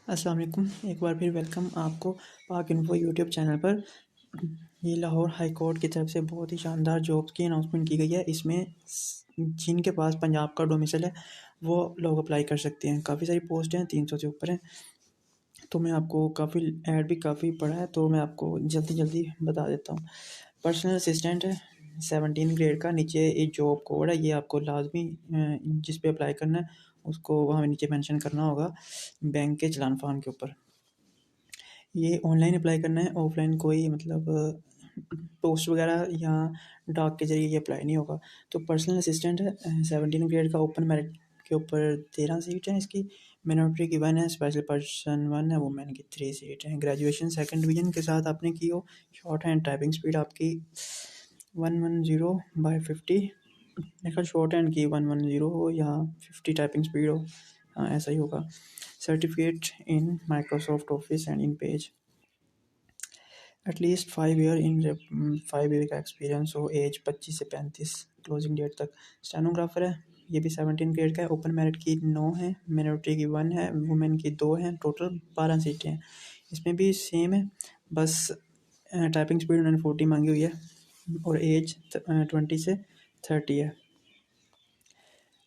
अस्सलाम वालेकुम। एक बार फिर वेलकम आपको पाक इन्फो यूट्यूब चैनल पर। ये लाहौर हाई कोर्ट की तरफ से बहुत ही शानदार जॉब्स की अनाउंसमेंट की गई है। इसमें जिनके पास पंजाब का डोमिसाइल है वो लोग अप्लाई कर सकते हैं। काफ़ी सारी पोस्ट हैं, 300 से ऊपर हैं। तो मैं आपको काफ़ी ऐड भी काफ़ी पड़ा है, तो मैं आपको जल्दी जल्दी बता देता हूँ। पर्सनल असिस्टेंट है, 17 ग्रेड का। नीचे एक जॉब कोड है, ये आपको लाजमी जिस पे अप्लाई करना है उसको वहाँ नीचे मेंशन करना होगा बैंक के चलान फॉर्म के ऊपर। ये ऑनलाइन अप्लाई करना है, ऑफलाइन कोई मतलब पोस्ट वगैरह या डाक के ज़रिए ये अप्लाई नहीं होगा। तो पर्सनल असिस्टेंट है, 17 ग्रेड का। ओपन मेरिट के ऊपर 13 सीट हैं इसकी। मिनोरिटी की 1 है, स्पेशल पर्सन 1 है, वुमेन की 3 सीट हैं। ग्रेजुएशन सेकंड डिवीजन के साथ आपने की हो। शॉर्ट हैंड टाइपिंग स्पीड आपकी 110/50। मेरे ख्याल शॉर्ट हैंड की 110 हो या 50 टाइपिंग स्पीड हो, हाँ ऐसा ही होगा। Certificate in Microsoft office and in page. At least 5 year का एक्सपीरियंस हो। एज 25 से 35, क्लोजिंग डेट तक। स्टेनोग्राफर है, ये भी 17 ग्रेड का है। ओपन मेरिट की 9 है, मिनोरिटी की 1 है, वुमेन की 2 हैं। टोटल 12 सीटें हैं। इसमें भी सेम है, बस टाइपिंग स्पीड उन्होंने 40 मांगी हुई है और एज 20 से 30 है।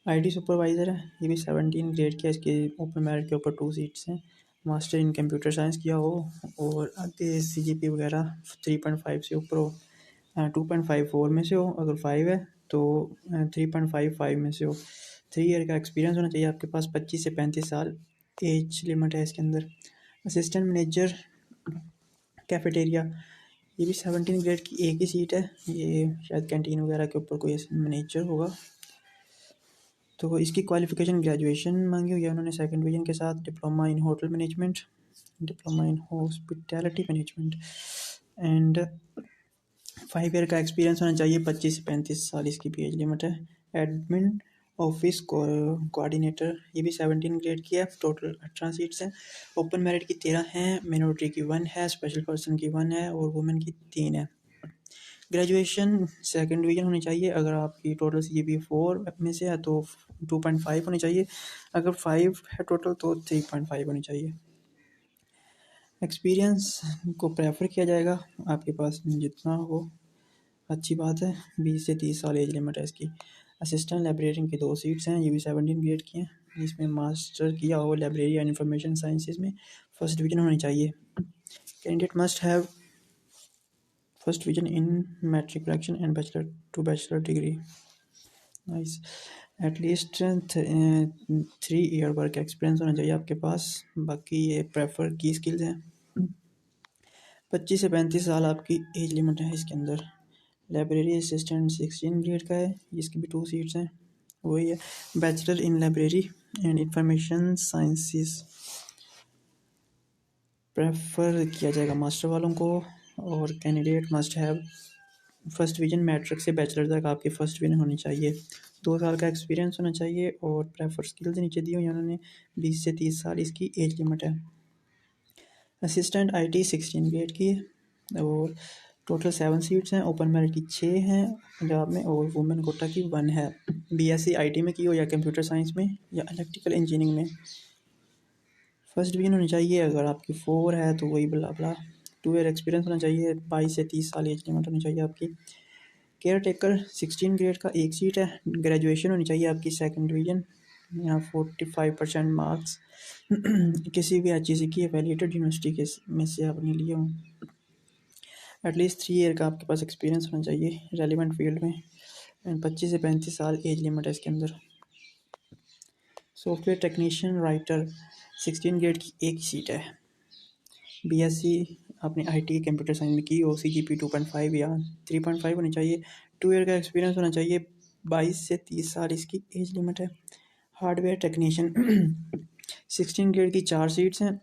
आईटी सुपरवाइज़र है, ये भी 17 ग्रेड की है। इसके ओपन मेरिट के ऊपर 2 सीट्स हैं। मास्टर इन कंप्यूटर साइंस किया हो और आगे सीजीपी वगैरह 3.5 से ऊपर हो, 2.54 में से हो। अगर 5 है तो 3.55 में से हो। 3 ईयर का एक्सपीरियंस होना चाहिए आपके पास। 25 से 35 साल एज लिमिट है इसके अंदर। असिस्टेंट मैनेजर कैफेटेरिया, ये भी 17 ग्रेड की एक ही सीट है। ये शायद कैंटीन वगैरह के ऊपर कोई मैनेजर होगा। तो इसकी क्वालिफ़िकेशन ग्रेजुएशन मांगी हुई है उन्होंने सेकंड डिवीजन के साथ। Diploma in hotel management, diploma in hospitality management and 5 year का एक्सपीरियंस होना चाहिए। 25 से 35 साल इसकी भी एज लिमिट है। एडमिन ऑफिस कोऑर्डिनेटर, ये भी 17 ग्रेड की है। टोटल 18 सीट्स हैं। ओपन मेरिट की 13 हैं, मिनोरिटी की 1 है, स्पेशल पर्सन की 1 है और वुमेन की 3 है। ग्रेजुएशन सेकंड डिवीजन होनी चाहिए। अगर आपकी टोटल सीजीपीए 4 में से है तो 2.5 होनी चाहिए। अगर 5 है टोटल तो 3.5 होनी चाहिए। एक्सपीरियंस को प्रेफर किया जाएगा, आपके पास जितना हो अच्छी बात है। 20 से 30 साल एज लिमिट है इसकी। असिस्टेंट लाइब्रेरियन की 2 सीट्स हैं, ये भी 17 ग्रेड की हैं। जिसमें मास्टर किया हो लाइब्रेरी एंड इंफॉर्मेशन साइंसेज में, फर्स्ट डिवीजन होनी चाहिए। Candidate must have first division in matriculation and bachelor to bachelor degree. Nice. At least 3 year work experience होना चाहिए आपके पास। बाकी ये प्रेफर की स्किल्स हैं। 25 से 35 साल आपकी एज लिमिट है इसके अंदर। लाइब्रेरी असिस्टेंट 16 ग्रेड का है, इसकी भी 2 सीट्स हैं, वही है। Bachelor in library and information sciences prefer किया जाएगा मास्टर वालों को। और candidate must have first division matric से बैचलर तक आपकी फर्स्ट डिवीजन होनी चाहिए। 2 साल का एक्सपीरियंस होना चाहिए और प्रेफर स्किल्स नीचे दी हुई उन्होंने। 20 से 30 साल इसकी एज लिमिट है। असिस्टेंट आईटी 16 ग्रेड की है और टोटल 7 सीट्स हैं। ओपन मेरिट की 6 हैं पंजाब में और वुमेन कोटा की 1 है। बीएससी आईटी में की हो या कंप्यूटर साइंस में या इलेक्ट्रिकल इंजीनियरिंग में। फर्स्ट डिवीजन होनी चाहिए। अगर आपकी 4 है तो वही बला बला। 2 ईयर एक्सपीरियंस होना चाहिए। 22 से 30 साल एज लिमिट होनी चाहिए आपकी। केयर टेकर 16 ग्रेड का एक सीट है। ग्रेजुएशन होनी चाहिए आपकी सेकंड डिवीजन या 45% मार्क्स किसी भी HEC की एफिलिएटेड यूनिवर्सिटी के में से आपने लिए हों। एटलीस्ट 3 ईयर का आपके पास एक्सपीरियंस होना चाहिए रेलिवेंट फील्ड में। एंड 25 से 35 साल एज लिमिट है इसके अंदर। सॉफ्टवेयर टेक्नीशियन राइटर 16 ग्रेड की एक सीट है। बीएससी आपने आईटी कंप्यूटर साइंस में की हो, CGP 2.5 या 3.5 होनी चाहिए। 2 ईयर का एक्सपीरियंस होना चाहिए। 22 से 30 साल इसकी एज लिमिट है। हार्डवेयर टेक्नीशियन 16 ग्रेड की 4 सीट्स हैं।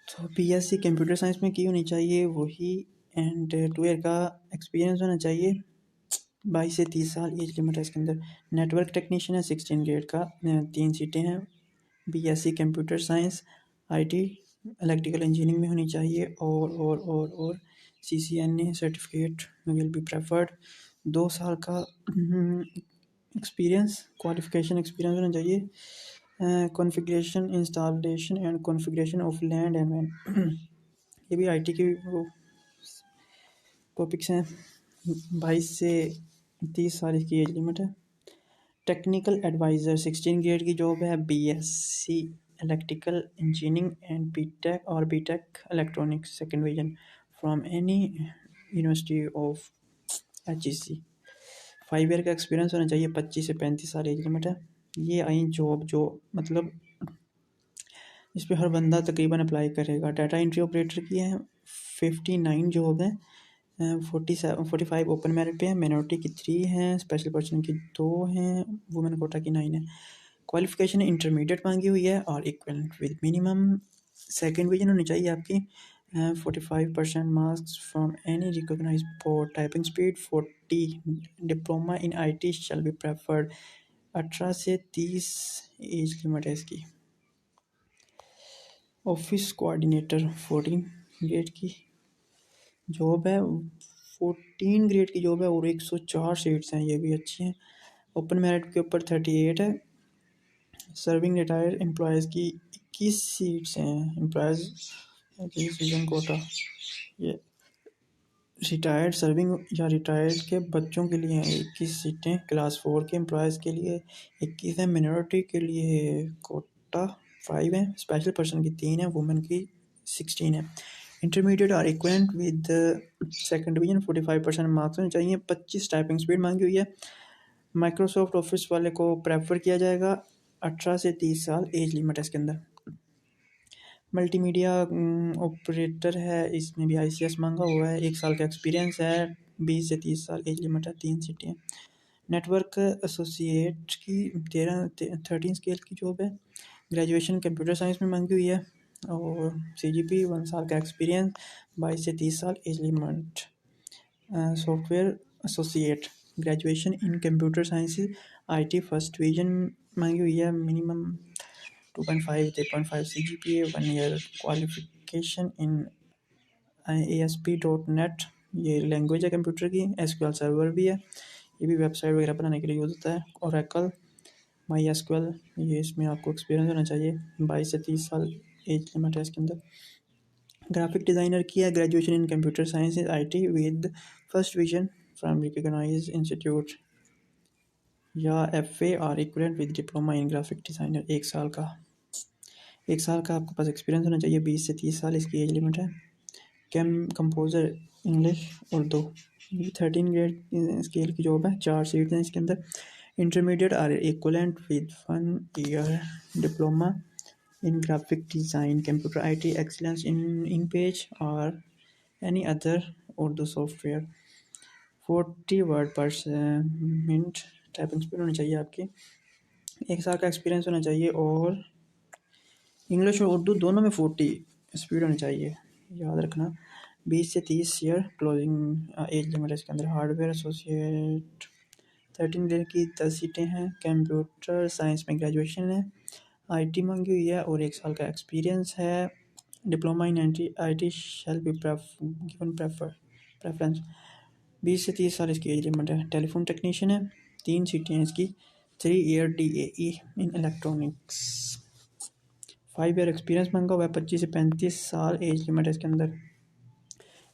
तो बीएससी कंप्यूटर साइंस में की होनी चाहिए वही। एंड 2 ईयर का एक्सपीरियंस होना चाहिए। 22 से 30 साल एज लिमिट है इसके अंदर। नेटवर्क टेक्नीशियन है 16 ग्रेड का, 3 सीटें हैं। BSc computer science, IT, electrical engineering में होनी चाहिए और CCNA certificate will be preferred. 2 साल का एक्सपीरियंस क्वालिफिकेशन एक्सपीरियंस होना चाहिए। Configuration, installation and configuration of LAN and वैन ये भी आईटी के वो टॉपिक्स हैं। 22 से 30 साल की एज लिमिट है। टेक्निकल एडवाइज़र 16 ग्रेड की जॉब है। BSc electrical engineering and BTech और BTech electronics second division from any university of HEC. 5 year का एक्सपीरियंस होना चाहिए। 25 से 35 साल एज लिमिट है। ये आई जॉब जो मतलब इस पर हर बंदा तकरीबन अप्लाई करेगा। डाटा एंट्री ऑपरेटर की है। 59 जॉब है। 45 ओपन मेरिट पे है। मिनोरिटी की 3 हैं। स्पेशल पर्सन की 2 हैं। वुमेन कोटा की 9 है। क्वालिफिकेशन इंटरमीडिएट मांगी हुई है और equivalent with minimum second division होनी चाहिए आपकी। 45% marks from any recognise board. Typing speed 40। Diploma in IT shall be preferred. 18 से 30 एज लिमिट है इसकी। ऑफिस कोऑर्डिनेटर 14 ग्रेड की जॉब है। 14 ग्रेड की जॉब है और 104 सीट्स हैं। ये भी अच्छी हैं। ओपन मेरिट के ऊपर 38 है। सर्विंग रिटायर्ड एम्प्लॉयज़ की 21 सीट्स हैं। एम्प्लॉयज़ रीजन कोटा ये रिटायर्ड सर्विंग या रिटायर्ड के बच्चों के लिए हैं 21 सीटें। क्लास 4 के एम्प्लॉयज़ के लिए 21 हैं। मिनॉरिटी के लिए कोटा 5 है। स्पेशल पर्सन की 3 है। वुमेन की 16 है। इंटरमीडिएट और equivalent with second division 45% marks होने चाहिए। 25 टाइपिंग स्पीड मांगी हुई है। माइक्रोसॉफ्ट ऑफिस वाले को प्रेफर किया जाएगा। 18 से 30 साल एज लिमिट है इसके अंदर। मल्टीमीडिया ऑपरेटर है। इसमें भी आईसीएस मांगा हुआ है। 1 साल का एक्सपीरियंस है। 20 से 30 साल एज लिमिट है। 3 सीटें हैं। नेटवर्क एसोसिएट की 13 स्केल की जॉब है। ग्रेजुएशन कंप्यूटर साइंस में मांगी हुई है और सीजीपी 1 साल का एक्सपीरियंस। 22 से 30 साल age limit. Software associate graduation in computer science IT first division मांगी हुई है। Minimum 2.5 3.5 CGPA 1 year qualification in ASP.NET ये लैंग्वेज है कंप्यूटर की। SQL सर्वर भी है। ये भी वेबसाइट वगैरह बनाने के लिए यूज़ होता है। Oracle MySQL ये इसमें आपको एक्सपीरियंस होना चाहिए। 22 से 30 साल एज लिमिट है इसके अंदर। ग्राफिक डिज़ाइनर की है। Graduation in computer science IT with first division from recognized institute या FA और equivalent with diploma in graphic designer. 1 साल का आपके पास एक्सपीरियंस होना चाहिए। 20 से 30 साल इसकी एज लिमिट है। Composer English Urdu 13 grade scale की जॉब है। 4 सीट हैं इसके अंदर। इंटरमीडिएट और equivalent with 1 year diploma in graphic design computer IT excellence in InPage और any other Urdu software. 40 word पर मिनट टाइपिंग स्पीड होनी चाहिए आपकी। 1 साल का एक्सपीरियंस होना चाहिए और इंग्लिश और उर्दू दोनों में 40 स्पीड होनी चाहिए। याद रखना। 20 से 30 ईयर क्लोजिंग एज लिमिट है इसके अंदर। हार्डवेयर एसोसिएट 13 ग्रेड की 10 सीटें हैं। कंप्यूटर साइंस में ग्रेजुएशन है। IT मांगी हुई है और 1 साल का एक्सपीरियंस है। Diploma in IT shall be given preference. 20 से 30 साल इसकी एज लिमिट है। टेलीफोन टेक्नीशियन है। 3 सीटें हैं इसकी। 3 year DAE in electronics. 5 year experience मांगा हुआ है। 25 से 35 साल एज लिमिट है इसके अंदर।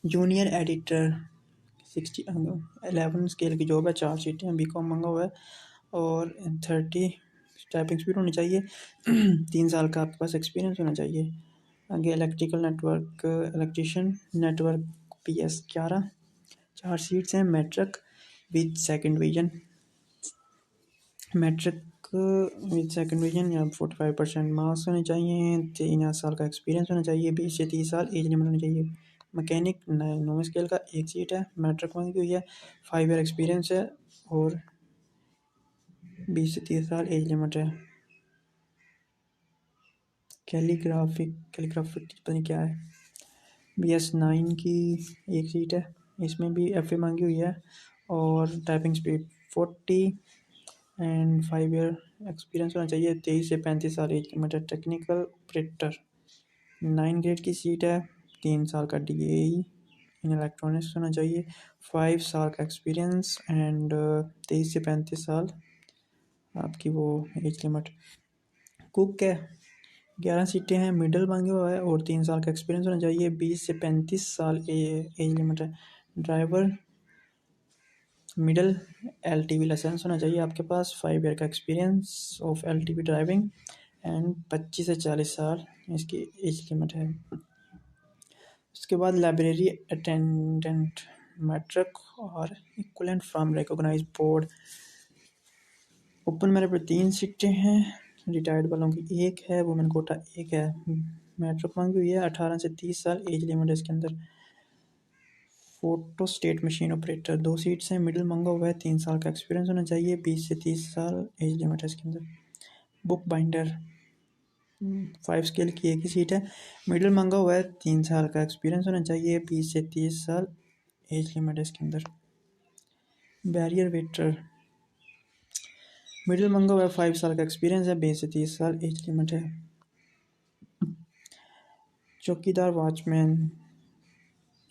जूनियर एडिटर 11 स्केल की जॉब है। 4 सीटें हैं। BCom मांगा हुआ है और 30 टाइपिंग स्पीड होनी चाहिए। 3 साल का आपके पास एक्सपीरियंस होना चाहिए। आगे electrical network electrician network PS 11 4 seats हैं। मैट्रिक विद सेकंड डिवीजन या 45% मार्क्स होने चाहिए। 3 साल का एक्सपीरियंस होना चाहिए। 20 से 30 साल एज लिमिट होनी चाहिए। मैकेनिक 9 स्केल का 1 सीट है। मैट्रिक मांगी हुई है। 5 ईयर एक्सपीरियंस है और 20 से 30 साल एज लिमिट है। कैलीग्राफिक पता नहीं क्या है। BS9 की 1 सीट है। इसमें भी FA मांगी हुई है और typing speed 40 and 5 year experience होना चाहिए। 23 से 35 साल एज लिमिट है। टेक्निकल ऑपरेटर 9 ग्रेड की सीट है। 3 साल का DAE इन इलेक्ट्रॉनिक्स होना चाहिए। 5 साल का एक्सपीरियंस एंड 23 से 35 साल आपकी वो एज लिमिट। कुक है, 11 सीटें हैं, मिडल मांगे हुआ है और 3 साल का एक्सपीरियंस होना चाहिए, 20 से 35 साल एज लिमिट है। ड्राइवर मिडल, LTV लाइसेंस होना चाहिए आपके पास, 5 ईयर का experience of LTV driving and 25 से 40 साल इसकी एज लिमिट है। उसके बाद लाइब्रेरी अटेंडेंट, मैट्रिक और equivalent from recognise board. Open merit पर 3 सीटें हैं, रिटायर्ड वालों की 1 है, वुमेन कोटा 1 है। मैट्रिक मांगी हुई है, 18 से 30 साल एज लिमिट है इसके अंदर। Photo state machine operator 2 seats हैं, मिडिल मांगा हुआ है, 3 साल का एक्सपीरियंस होना चाहिए, 20 से 30 साल एज लिमिट है इसके अंदर। बुक बाइंडर 5 स्केल की 1 ही सीट है, मिडिल मांगा हुआ है, 3 साल का एक्सपीरियंस होना चाहिए, 20 से 30 साल एज लिमिट है इसके अंदर। बैरियर वेटर मिडिल मांगा हुआ है, 5 साल का एक्सपीरियंस है, 20 से 30 साल एज लिमिट है। चौकीदार वॉचमैन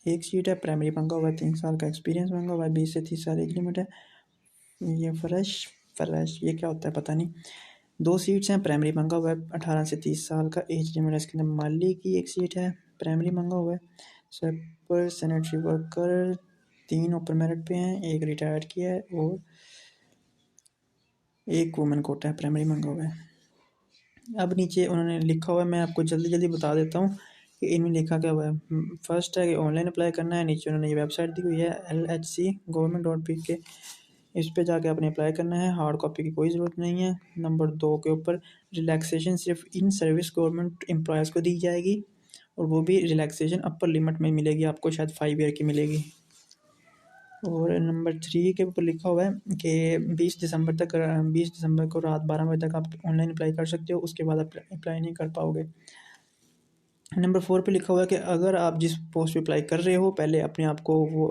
1 सीट है, प्राइमरी मांगा हुआ है, 3 साल का एक्सपीरियंस मांगा हुआ है, 20 से 30 साल एज लिमिट है। ये फ्रेश ये क्या होता है पता नहीं। 2 सीट्स हैं, प्राइमरी मांगा हुआ है, 18 से 30 साल का एज लिमिट है इसके अंदर। माली की 1 सीट है, प्राइमरी मांगा हुआ है। Sweeper sanitary worker 3 open merit पे हैं, 1 रिटायर्ड किया है और 1 वुमेन कोटा है, प्राइमरी मांगा हुआ है। अब नीचे उन्होंने लिखा हुआ है, मैं आपको जल्दी जल्दी बता देता हूँ कि इनमें लिखा क्या हुआ है। फर्स्ट है कि ऑनलाइन अप्लाई करना है, नीचे उन्होंने ये वेबसाइट दी हुई है LHC government.pk, इस पे जाके आपने अप्लाई करना है, हार्ड कॉपी की कोई ज़रूरत नहीं है। नंबर 2 के ऊपर रिलैक्सेशन सिर्फ इन सर्विस गवर्नमेंट एम्प्लॉयज़ को दी जाएगी और वो भी रिलैक्सेशन अपर लिमिट में मिलेगी आपको, शायद 5 ईयर की मिलेगी। और नंबर 3 के ऊपर लिखा हुआ है कि 20 दिसंबर को रात 12 बजे तक आप ऑनलाइन अप्लाई कर सकते हो, उसके बाद आप अप्लाई नहीं कर पाओगे। नंबर 4 पे लिखा हुआ है कि अगर आप जिस पोस्ट पे अप्लाई कर रहे हो, पहले अपने आप को वो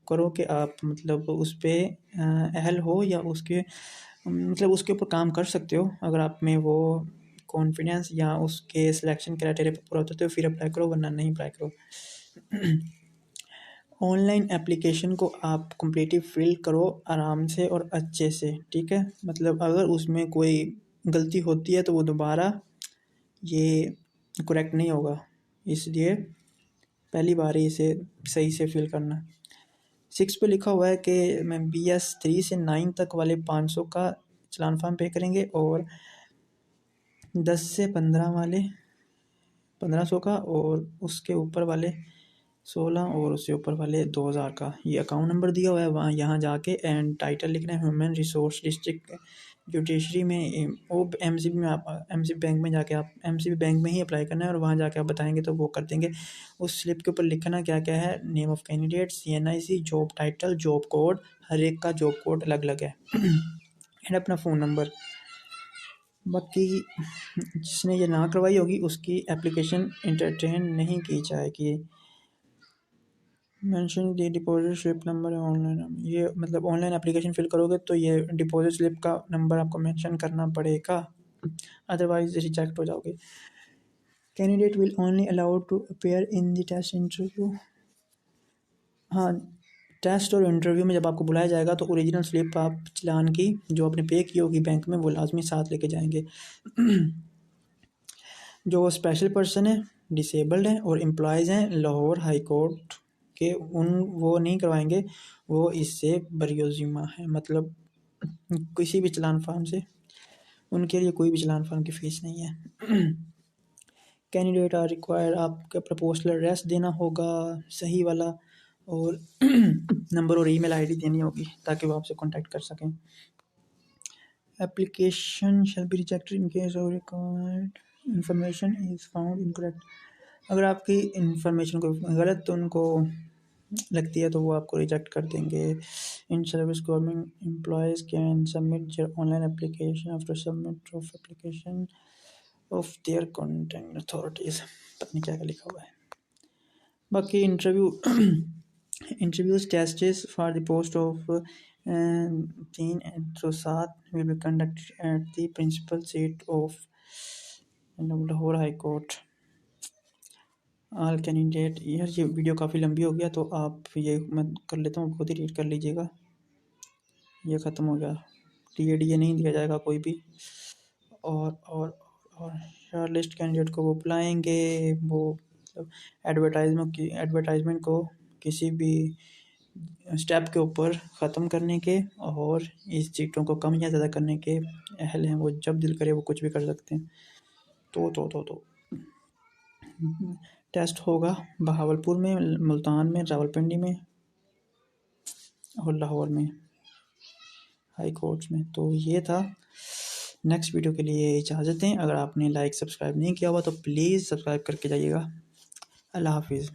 करो कि आप मतलब उस पर अहल हो या उसके मतलब उसके ऊपर काम कर सकते हो। अगर आप में वो कॉन्फिडेंस या उसके सिलेक्शन क्राइटेरिया पर पूरा होता है तो फिर अप्लाई करो, वरना नहीं अप्लाई करो। ऑनलाइन एप्लीकेशन को आप कम्प्लीटली फिल करो आराम से और अच्छे से, ठीक है। मतलब अगर उसमें कोई गलती होती है तो वो दोबारा ये करेक्ट नहीं होगा, इसलिए पहली बार ही इसे सही से फिल करना। 6 पे लिखा हुआ है कि मैं BS 3 से 9 तक वाले 500 का चलान फार्म पे करेंगे और 10 से 15 वाले 1500 का, और उसके ऊपर वाले 16 और उससे ऊपर वाले 2000 का। ये अकाउंट नंबर दिया हुआ है, वहाँ यहाँ जाके एंड टाइटल लिखना है ह्यूमन रिसोर्स डिस्ट्रिक्ट जुडिशरी में, वो MCB में आप MCB बैंक में जाके आप MCB बैंक में ही अप्लाई करना है और वहाँ जाके आप बताएंगे तो वो कर देंगे। उस स्लिप के ऊपर लिखना क्या क्या है, name of candidate, CNIC, job title, job code, हर एक का जॉब कोड अलग अलग है एंड अपना फ़ोन नंबर। बाकी जिसने ये ना करवाई होगी उसकी एप्लीकेशन इंटरटेन नहीं की जाएगी। Mention the deposit slip number है ऑनलाइन, ये मतलब ऑनलाइन एप्लीकेशन फिल करोगे तो ये डिपॉजिट स्लिप का नंबर आपको मेंशन करना पड़ेगा, अदरवाइज रिजेक्ट हो जाओगे। Candidate will only allowed to appear in the test interview. हाँ, टेस्ट और इंटरव्यू में जब आपको बुलाया जाएगा तो ओरिजिनल स्लिप आप चालान की जो आपने पे की होगी बैंक में वो लाजमी साथ लेके जाएंगे। जो स्पेशल पर्सन है, डिसेबल्ड हैं और एम्प्लॉयज़ हैं लाहौर हाई कोर्ट के, वो नहीं करवाएंगे, वो इससे बरियोजिमा है, मतलब किसी भी चलान फार्म से उनके लिए कोई भी चलान फार्म की फ़ीस नहीं है। कैंडिडेट आर रिक्वायर्ड, आपका प्रपोजल एड्रेस देना होगा सही वाला और नंबर और ईमेल आईडी देनी होगी ताकि वो आपसे कांटेक्ट कर सकें। Application shall be rejected in case of required information is found incorrect. अगर आपकी इंफॉर्मेशन को गलत तो उनको लगती है तो वो आपको रिजेक्ट कर देंगे। In service government employees can submit there online application after submit of application of their content authorities, पता नहीं क्या लिखा हुआ है। बाकी interviews tastes for the post of 3 to 7 will be conducted at the principal seat of Lahore high court. All candidate, यार ये video काफ़ी लंबी हो गया तो आप ये मैं कर लेता हूँ, खुद ही रीड कर लीजिएगा। ये ख़त्म हो गया, TADA नहीं दिया जाएगा कोई भी। और और शॉर्टलिस्ट कैंडिडेट को वो बुलाएंगे, वो एडवर्टाइजमेंट को किसी भी स्टेप के ऊपर ख़त्म करने के और इस सीटों को कम या ज़्यादा करने के अहल हैं। वो जब दिल करे वो कुछ भी कर सकते हैं। तो टेस्ट होगा बहावलपुर में, मुल्तान में, रावलपिंडी में और लाहौर में हाई कोर्ट्स में। तो ये था। नेक्स्ट वीडियो के लिए इजाज़त दें। अगर आपने लाइक सब्सक्राइब नहीं किया हुआ तो प्लीज़ सब्सक्राइब करके जाइएगा। अल्लाह हाफिज़।